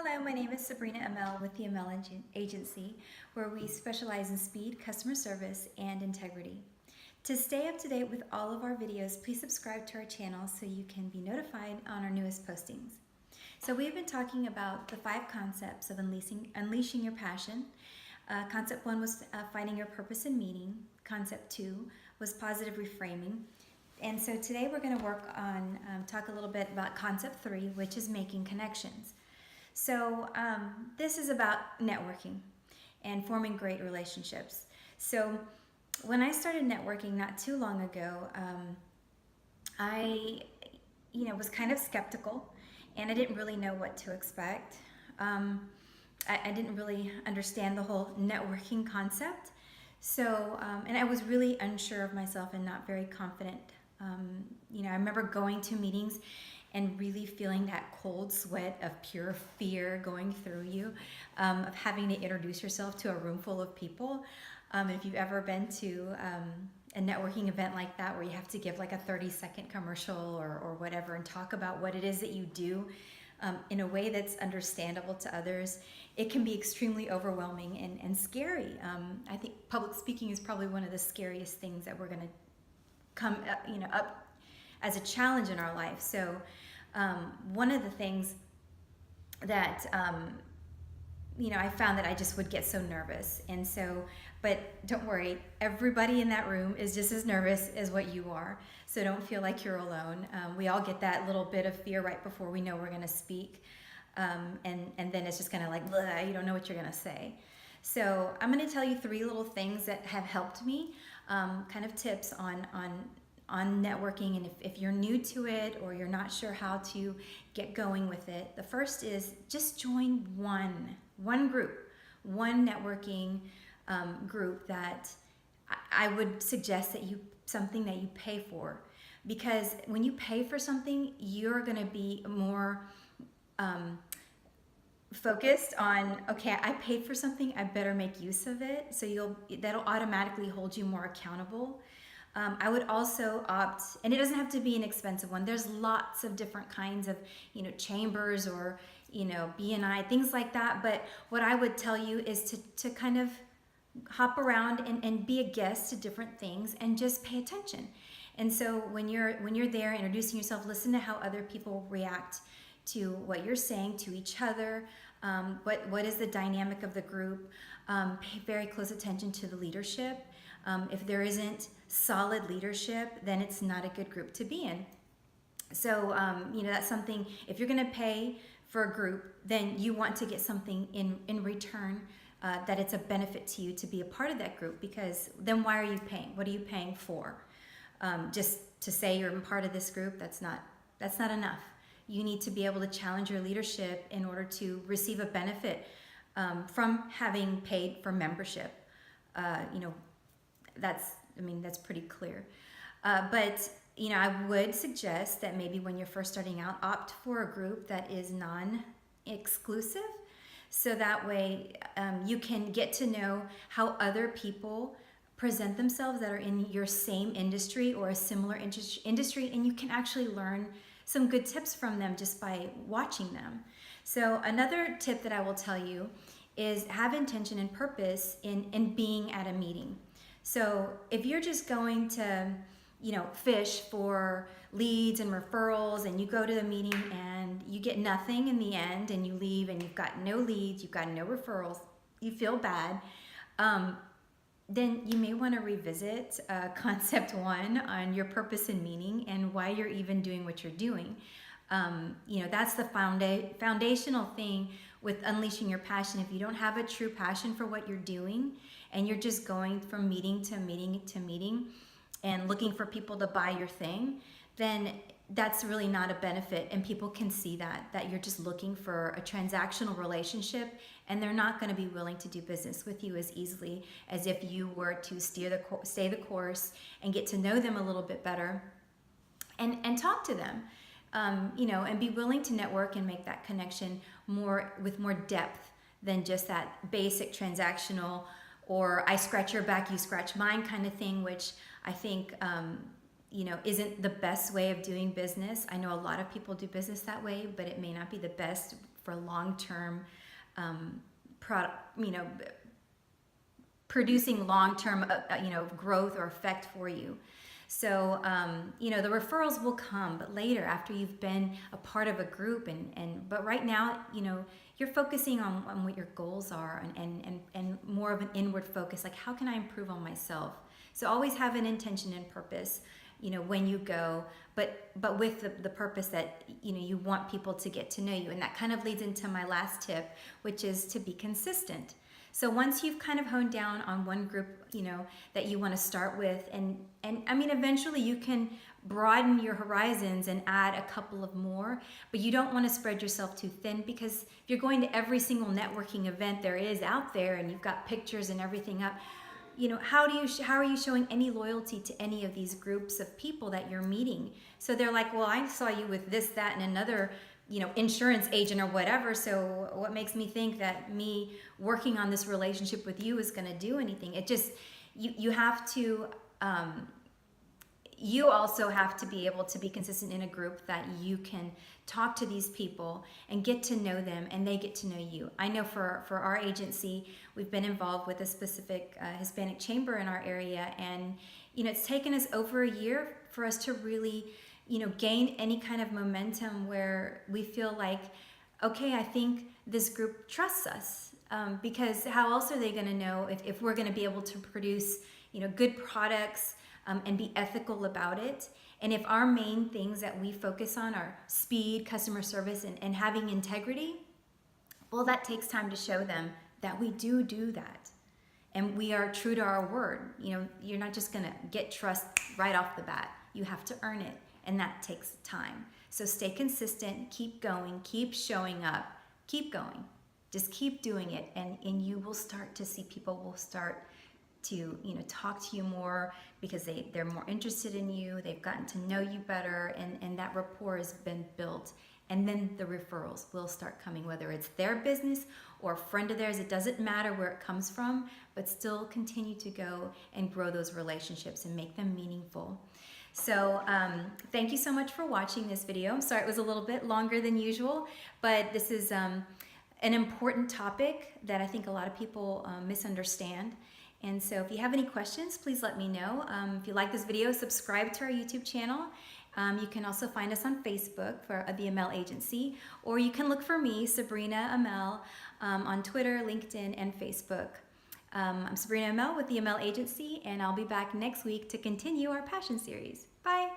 Hello, my name is Sabrina Amel with the Amel Agency, where we specialize in speed, customer service, and integrity. To stay up to date with all of our videos, please subscribe to our channel so you can be notified on our newest postings. So we've been talking about the 5 concepts of unleashing your passion. Concept 1 was finding your purpose in meaning. Concept 2 was positive reframing. And so today we're going to work on, talk a little bit about concept 3, which is making connections. So this is about networking and forming great relationships. So when I started networking not too long ago, I was kind of skeptical, and I didn't really know what to expect. I didn't really understand the whole networking concept. So, and I was really unsure of myself and not very confident. I remember going to meetings and really feeling that cold sweat of pure fear going through you, of having to introduce yourself to a room full of people. If you've ever been to a networking event like that where you have to give like a 30-second commercial or whatever and talk about what it is that you do in a way that's understandable to others, it can be extremely overwhelming and scary. I think public speaking is probably one of the scariest things that we're going to come up as a challenge in our life. So one of the things that I found that I just would get so nervous, and so, but don't worry, everybody in that room is just as nervous as what you are, so don't feel like you're alone. We all get that little bit of fear right before we know we're going to speak, and then it's just kind of like, you don't know what you're going to say. So I'm going to tell you 3 little things that have helped me, kind of tips on networking, and if you're new to it or you're not sure how to get going with it. The first is just join one group, one networking group that I would suggest that something that you pay for, because when you pay for something, you're going to be more focused on, okay, I paid for something, I better make use of it. So that'll automatically hold you more accountable. I would also opt, and it doesn't have to be an expensive one. There's lots of different kinds of, chambers or, BNI, things like that. But what I would tell you is to kind of hop around and be a guest to different things and just pay attention. And so when you're there introducing yourself, listen to how other people react to what you're saying to each other. What is the dynamic of the group? Pay very close attention to the leadership. If there isn't solid leadership, then it's not a good group to be in. So, that's something, if you're going to pay for a group, then you want to get something in return, that it's a benefit to you to be a part of that group, because then why are you paying? What are you paying for? Just to say you're a part of this group, that's not enough. You need to be able to challenge your leadership in order to receive a benefit from having paid for membership. That's pretty clear. But I would suggest that maybe when you're first starting out, opt for a group that is non-exclusive, so that way you can get to know how other people present themselves that are in your same industry or a similar industry, and you can actually learn some good tips from them just by watching them. So another tip that I will tell you is have intention and purpose in being at a meeting. So if you're just going to, fish for leads and referrals, and you go to the meeting and you get nothing in the end, and you leave and you've got no leads, you've got no referrals, you feel bad, then you may want to revisit concept 1 on your purpose and meaning and why you're even doing what you're doing. That's the foundational thing with unleashing your passion. If you don't have a true passion for what you're doing, and you're just going from meeting to meeting to meeting and looking for people to buy your thing, then that's really not a benefit, and people can see that you're just looking for a transactional relationship, and they're not going to be willing to do business with you as easily as if you were to stay the course and get to know them a little bit better and talk to them, and be willing to network and make that connection with more depth than just that basic transactional or I scratch your back, you scratch mine kind of thing, which I think isn't the best way of doing business. I know a lot of people do business that way, but it may not be the best for long-term product, producing long-term growth or effect for you. So the referrals will come, but later, after you've been a part of a group, but right now, you're focusing on what your goals are, and more of an inward focus, like how can I improve on myself? So always have an intention and purpose, when you go, but with the purpose that you want people to get to know you. And that kind of leads into my last tip, which is to be consistent. So once you've kind of honed down on one group, that you want to start with, and eventually you can broaden your horizons and add a couple of more, but you don't want to spread yourself too thin, because if you're going to every single networking event there is out there and you've got pictures and everything up, how are you showing any loyalty to any of these groups of people that you're meeting? So they're like, well, I saw you with this, that, and another insurance agent or whatever, so what makes me think that me working on this relationship with you is going to do anything? It just, you have to, you also have to be able to be consistent in a group that you can talk to these people and get to know them, and they get to know you. I know for our agency, we've been involved with a specific Hispanic chamber in our area, and it's taken us over a year for us to really gain any kind of momentum where we feel like, okay, I think this group trusts us, because how else are they going to know if we're going to be able to produce good products and be ethical about it? And if our main things that we focus on are speed, customer service, and having integrity, well, that takes time to show them that we do that. And we are true to our word. You're not just going to get trust right off the bat. You have to earn it, and that takes time. So stay consistent, keep going, keep showing up, keep going. Just keep doing it, and you will start to see people will start to talk to you more, because they're more interested in you, they've gotten to know you better, and that rapport has been built. And then the referrals will start coming, whether it's their business or a friend of theirs. It doesn't matter where it comes from, but still continue to go and grow those relationships and make them meaningful. So thank you so much for watching this video. I'm sorry it was a little bit longer than usual, but this is an important topic that I think a lot of people misunderstand. And so if you have any questions, please let me know. If you like this video, subscribe to our YouTube channel. You can also find us on Facebook for the Amel Agency, or you can look for me, Sabrina Amel, on Twitter, LinkedIn, and Facebook. I'm Sabrina Amel with the Amel Agency, and I'll be back next week to continue our Passion series. Bye!